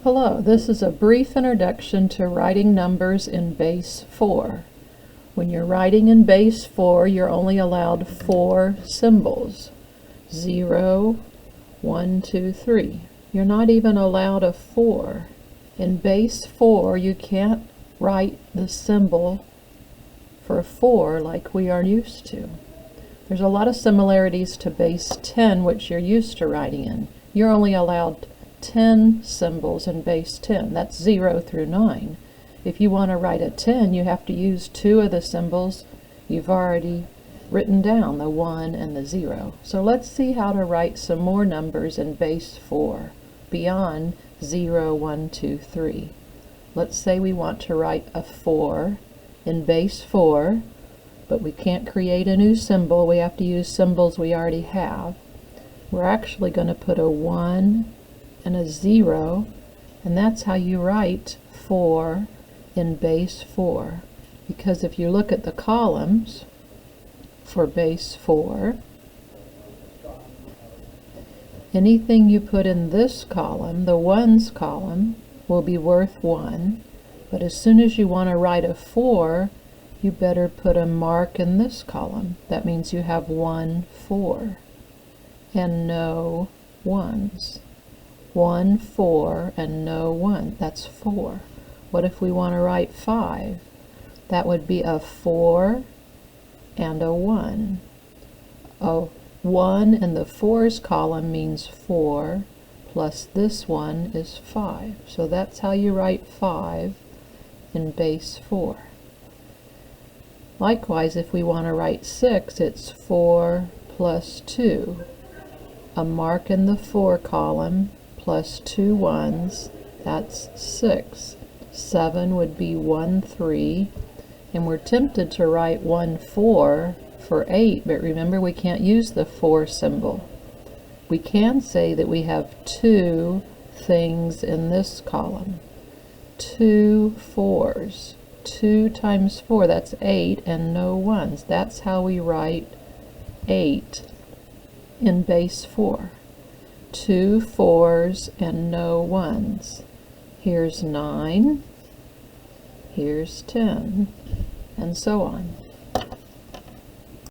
Hello, this is a brief introduction to writing numbers in base 4. When you're writing in base 4, you're only allowed 4 symbols. 0, 1, 2, 3. You're not even allowed a 4. In base 4, you can't write the symbol for 4 like we are used to. There's a lot of similarities to base 10, which you're used to writing in. You're only allowed 10 symbols in base 10. That's 0 through 9. If you want to write a 10, you have to use 2 of the symbols you've already written down, the 1 and the 0. So let's see how to write some more numbers in base 4 beyond 0, 1, 2, 3. Let's say we want to write a 4 in base 4, but we can't create a new symbol. We have to use symbols we already have. We're actually going to put a 1 and a 0, and that's how you write 4 in base 4. Because if you look at the columns for base 4, anything you put in this column, the ones column, will be worth 1, but as soon as you want to write a 4, you better put a mark in this column. That means you have 1, 4, and no ones. 1, 4, and no 1. That's 4. What if we want to write 5? That would be a 4 and a 1. A 1 in the 4's column means 4, plus this one is 5. So that's how you write 5 in base 4. Likewise, if we want to write 6, it's 4 plus 2. A mark in the 4 column plus 2 ones, that's 6. 7 would be 1, 3, and we're tempted to write 1, 4 for 8, but remember we can't use the 4 symbol. We can say that we have 2 things in this column. 2 4s. 2 times 4, that's 8, and no ones. That's how we write 8 in base 4. 2 4s and no ones. Here's 9, here's 10, and so on.